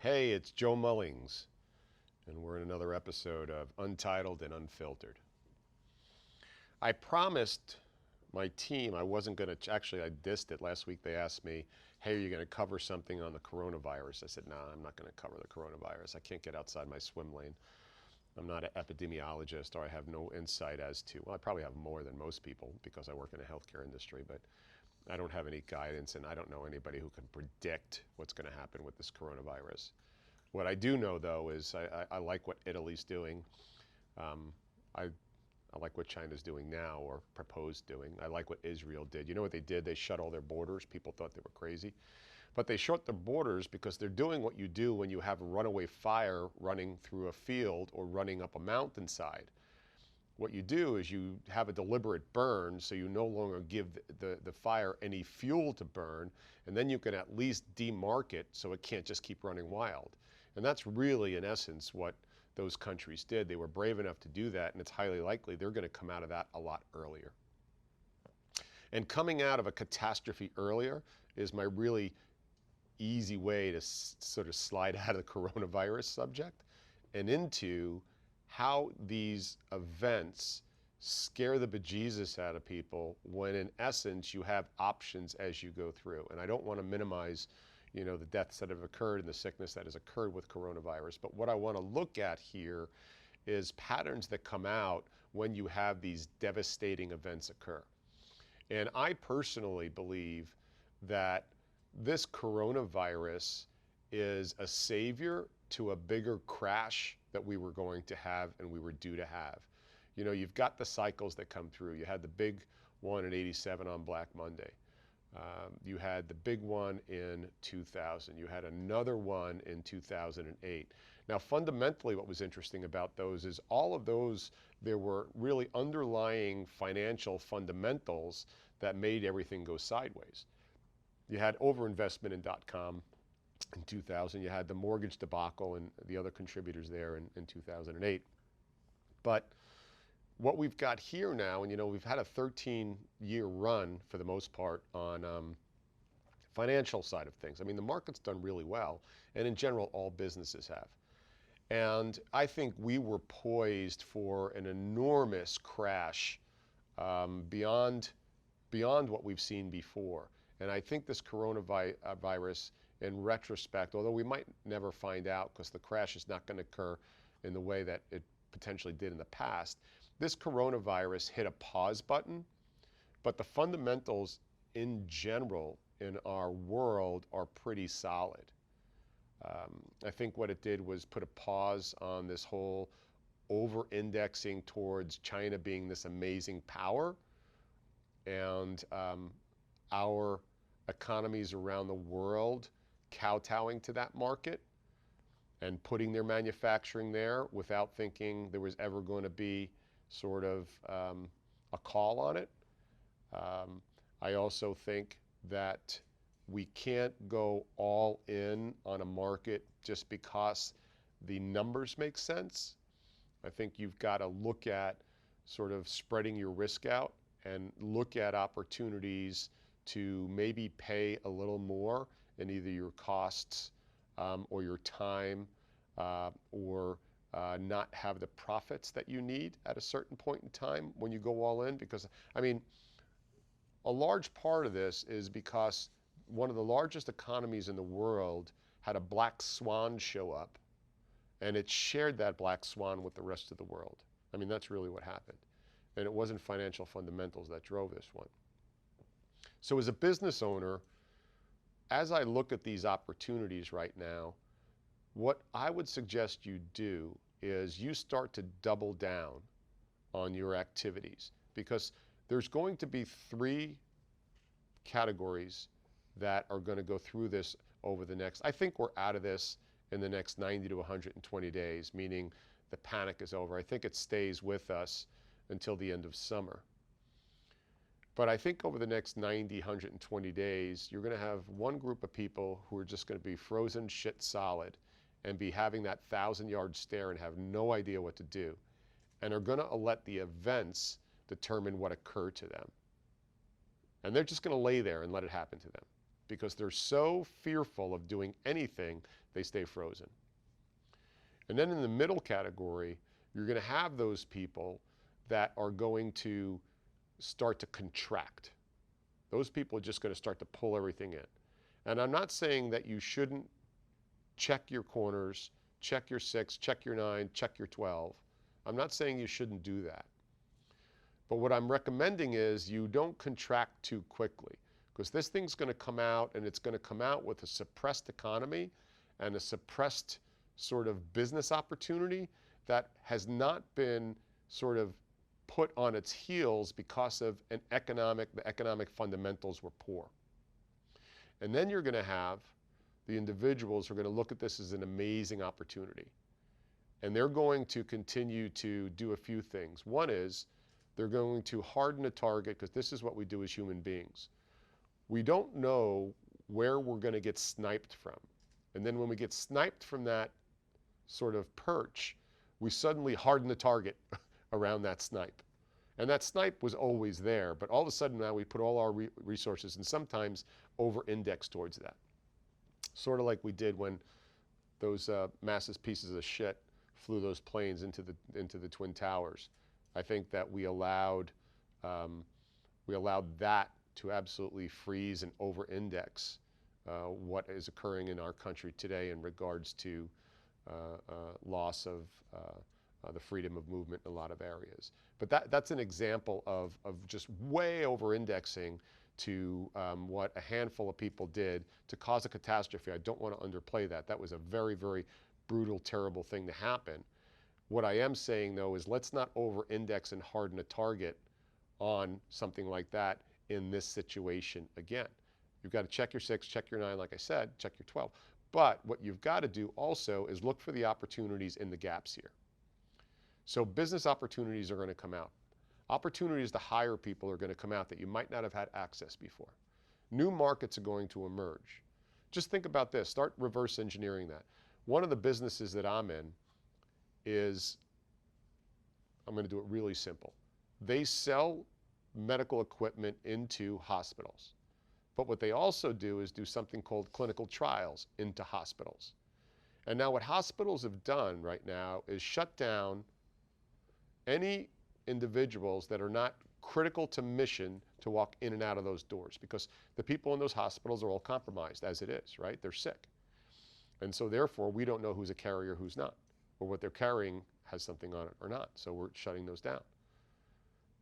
Hey, it's Joe Mullings, and we're in another episode of Untitled and Unfiltered. I promised my team I wasn't going to, actually I dissed it. Last week they asked me, hey, are you going to cover something on the coronavirus? I said, no, I'm not going to cover the coronavirus. I can't get outside my swim lane. I'm not an epidemiologist, or I have no insight as to, well, I probably have more than most people because I work in the healthcare industry, but I don't have any guidance, and I don't know anybody who can predict what's going to happen with this coronavirus. What I do know, though, is I like what Italy's doing. I like what China's doing now, or proposed doing. I like what Israel did. You know what they did? They shut all their borders. People thought they were crazy. But they shut the borders because they're doing what you do when you have a runaway fire running through a field or running up a mountainside. What you do is you have a deliberate burn, so you no longer give the fire any fuel to burn, and then you can at least demark it so it can't just keep running wild. And that's really, in essence, what those countries did. They were brave enough to do that, and it's highly likely they're going to come out of that a lot earlier. And coming out of a catastrophe earlier is my really easy way to sort of slide out of the coronavirus subject and into how these events scare the bejesus out of people when in essence you have options as you go through. And I don't want to minimize, the deaths that have occurred and the sickness that has occurred with coronavirus. But what I want to look at here is patterns that come out when you have these devastating events occur. And I personally believe that this coronavirus is a savior to a bigger crash that we were going to have and we were due to have. You've got the cycles that come through. You had the big one in '87 on Black Monday. You had the big one in 2000. You had another one in 2008. Now, fundamentally, what was interesting about those is all of those, there were really underlying financial fundamentals that made everything go sideways. You had overinvestment in .com in 2000. You had the mortgage debacle and the other contributors there in 2008. But what we've got here now, and we've had a 13-year run for the most part on financial side of things. I mean, the market's done really well, and in general, all businesses have. And I think we were poised for an enormous crash beyond what we've seen before. And I think this coronavirus, in retrospect, although we might never find out because the crash is not going to occur in the way that it potentially did in the past, this coronavirus hit a pause button, but the fundamentals in general in our world are pretty solid. I think what it did was put a pause on this whole over-indexing towards China being this amazing power, and our economies around the world kowtowing to that market and putting their manufacturing there without thinking there was ever going to be sort of a call on it. I also think that we can't go all in on a market just because the numbers make sense. I think you've got to look at sort of spreading your risk out and look at opportunities to maybe pay a little more in either your costs or your time or not have the profits that you need at a certain point in time when you go all in. Because, I mean, a large part of this is because one of the largest economies in the world had a black swan show up, and it shared that black swan with the rest of the world. I mean, that's really what happened. And it wasn't financial fundamentals that drove this one. So as a business owner, as I look at these opportunities right now, what I would suggest you do is you start to double down on your activities, because there's going to be three categories that are going to go through this over the next, I think we're out of this in the next 90 to 120 days, meaning the panic is over. I think it stays with us until the end of summer. But I think over the next 90, 120 days, you're going to have one group of people who are just going to be frozen shit solid and be having that 1,000-yard stare and have no idea what to do, and are going to let the events determine what occurred to them. And they're just going to lay there and let it happen to them. because they're so fearful of doing anything, they stay frozen. And then in the middle category, you're going to have those people that are going to start to contract. Those people are just going to start to pull everything in. And I'm not saying that you shouldn't check your corners, check your 6, check your 9, check your 12. I'm not saying you shouldn't do that. But what I'm recommending is you don't contract too quickly, because this thing's going to come out, and it's going to come out with a suppressed economy and a suppressed sort of business opportunity that has not been sort of put on its heels because of the economic fundamentals were poor. And then you're going to have the individuals who are going to look at this as an amazing opportunity. And they're going to continue to do a few things. One is they're going to harden a target, because this is what we do as human beings. We don't know where we're going to get sniped from. And then when we get sniped from that sort of perch, we suddenly harden the target around that snipe. And that snipe was always there, but all of a sudden now we put all our resources and sometimes over-index towards that. Sort of like we did when those massive pieces of shit flew those planes into the Twin Towers. I think that we allowed that to absolutely freeze and over-index what is occurring in our country today in regards to loss of the freedom of movement in a lot of areas. But that's an example of just way over-indexing to what a handful of people did to cause a catastrophe. I don't want to underplay that. That was a very, very brutal, terrible thing to happen. What I am saying, though, is let's not over-index and harden a target on something like that in this situation again. You've got to check your 6, check your 9, like I said, check your 12. But what you've got to do also is look for the opportunities in the gaps here. So business opportunities are going to come out. Opportunities to hire people are going to come out that you might not have had access before. New markets are going to emerge. Just think about this. Start reverse engineering that. One of the businesses that I'm in is, I'm going to do it really simple. They sell medical equipment into hospitals. But what they also do is do something called clinical trials into hospitals. And now what hospitals have done right now is shut down any individuals that are not critical to mission to walk in and out of those doors, because the people in those hospitals are all compromised as it is, right? They're sick. And so therefore, we don't know who's a carrier, who's not, or what they're carrying has something on it or not. So we're shutting those down.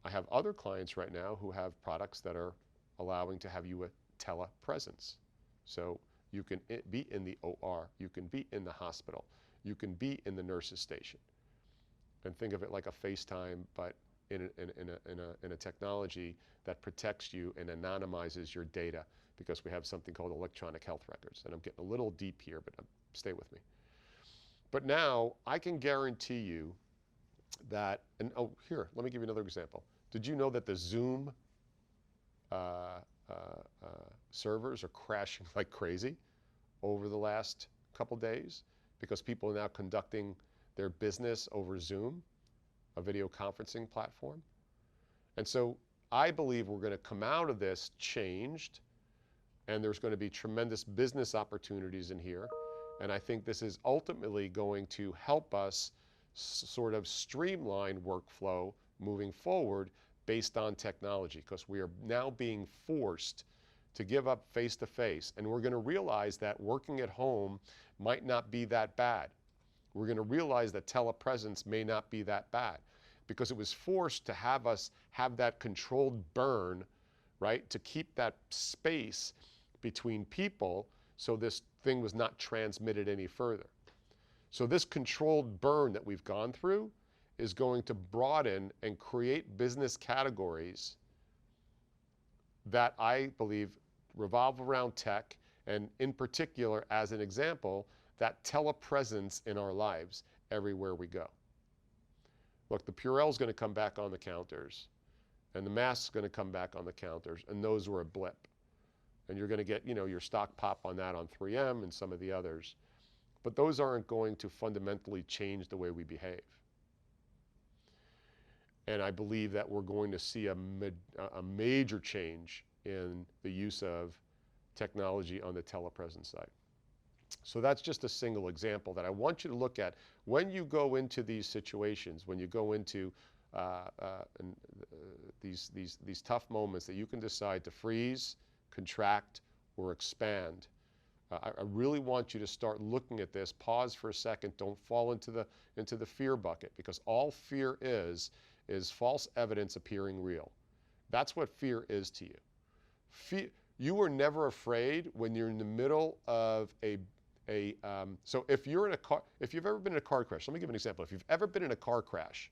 I have other clients right now who have products that are allowing to have you a telepresence. So you can be in the OR, you can be in the hospital, you can be in the nurse's station. And think of it like a FaceTime, but in a technology that protects you and anonymizes your data, because we have something called electronic health records. And I'm getting a little deep here, but stay with me. But now I can guarantee you that, and oh, here, let me give you another example. Did you know that the Zoom servers are crashing like crazy over the last couple days, because people are now conducting their business over Zoom, a video conferencing platform? And so I believe we're going to come out of this changed, and there's going to be tremendous business opportunities in here. And I think this is ultimately going to help us sort of streamline workflow moving forward based on technology, because we are now being forced to give up face-to-face. And we're going to realize that working at home might not be that bad. We're going to realize that telepresence may not be that bad, because it was forced to have us have that controlled burn, right, to keep that space between people so this thing was not transmitted any further. So this controlled burn that we've gone through is going to broaden and create business categories that I believe revolve around tech, and in particular, as an example, that telepresence in our lives everywhere we go. Look, the Purell is going to come back on the counters, and the mask is going to come back on the counters, and those were a blip. And you're going to get, your stock pop on that on 3M and some of the others. But those aren't going to fundamentally change the way we behave. And I believe that we're going to see a major change in the use of technology on the telepresence side. So that's just a single example that I want you to look at when you go into these situations, when you go into these tough moments that you can decide to freeze, contract, or expand. I really want you to start looking at this. Pause for a second. Don't fall into the fear bucket, because all fear is false evidence appearing real. That's what fear is to you. You are never afraid when you're in the middle of so if you're in a car, if you've ever been in a car crash, let me give an example. If you've ever been in a car crash,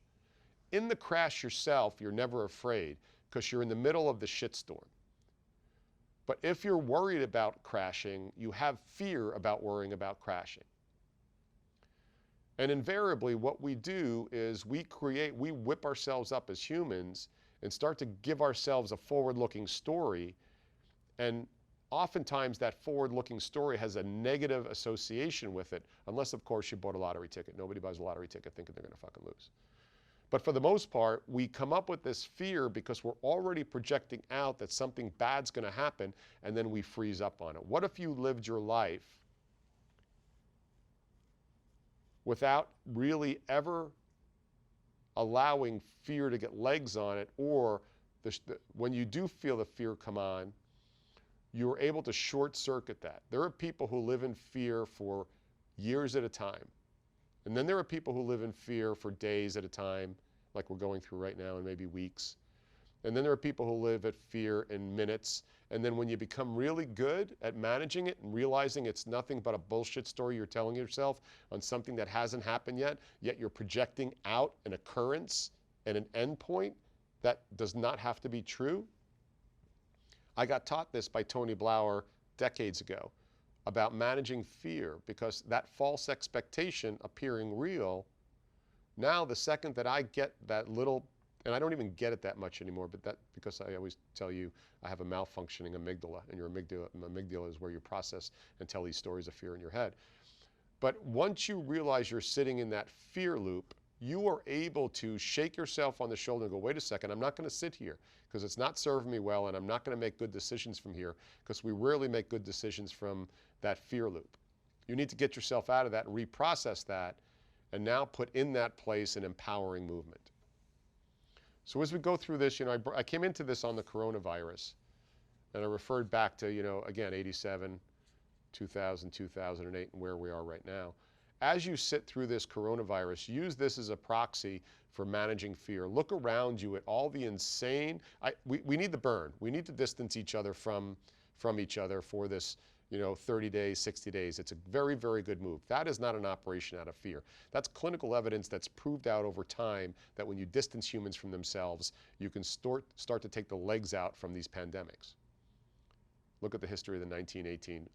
in the crash yourself, you're never afraid because you're in the middle of the shitstorm. But if you're worried about crashing, you have fear about worrying about crashing. And invariably what we do is we whip ourselves up as humans and start to give ourselves a forward-looking story. And oftentimes that forward-looking story has a negative association with it, unless of course you bought a lottery ticket. Nobody buys a lottery ticket thinking they're going to fucking lose. But for the most part, we come up with this fear because we're already projecting out that something bad's going to happen, and then we freeze up on it. What if you lived your life without really ever allowing fear to get legs on it, or when you do feel the fear come on, you're able to short circuit that? There are people who live in fear for years at a time. And then there are people who live in fear for days at a time, like we're going through right now, and maybe weeks. And then there are people who live at fear in minutes. And then when you become really good at managing it and realizing it's nothing but a bullshit story you're telling yourself on something that hasn't happened yet you're projecting out an occurrence and an endpoint that does not have to be true. I got taught this by Tony Blauer decades ago about managing fear, because that false expectation appearing real, now the second that I get that little, and I don't even get it that much anymore, but that, because I always tell you I have a malfunctioning amygdala, and your amygdala is where you process and tell these stories of fear in your head. But once you realize you're sitting in that fear loop, you are able to shake yourself on the shoulder and go, wait a second, I'm not going to sit here because it's not serving me well, and I'm not going to make good decisions from here, because we rarely make good decisions from that fear loop. You need to get yourself out of that and reprocess that, and now put in that place an empowering movement. So as we go through this, I came into this on the coronavirus, and I referred back to, again, 87, 2000, 2008, and where we are right now. As you sit through this coronavirus, use this as a proxy for managing fear. Look around you at all the insane, we need the burn. We need to distance each other from each other for this, 30 days, 60 days. It's a very, very good move. That is not an operation out of fear. That's clinical evidence that's proved out over time that when you distance humans from themselves, you can start to take the legs out from these pandemics. Look at the history of the 1918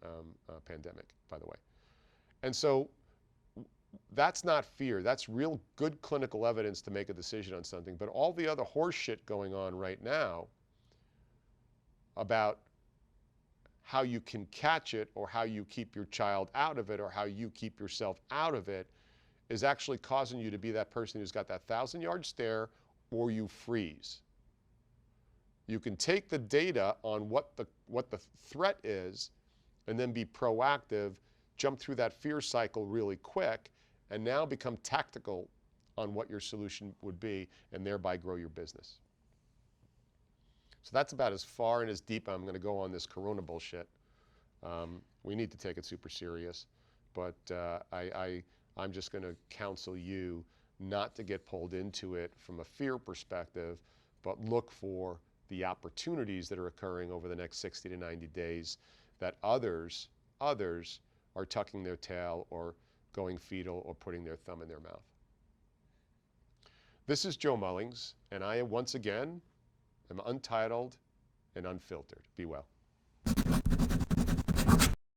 pandemic, by the way. And so that's not fear. That's real good clinical evidence to make a decision on something. But all the other horse shit going on right now about how you can catch it, or how you keep your child out of it, or how you keep yourself out of it, is actually causing you to be that person who's got that 1,000-yard stare, or you freeze. You can take the data on what the threat is and then be proactive, jump through that fear cycle really quick, and now become tactical on what your solution would be, and thereby grow your business. So that's about as far and as deep I'm going to go on this corona bullshit. We need to take it super serious, but I'm just going to counsel you not to get pulled into it from a fear perspective, but look for the opportunities that are occurring over the next 60 to 90 days that others are tucking their tail or going fetal or putting their thumb in their mouth. This is Joe Mullings, and I, once again, am untitled and unfiltered. Be well.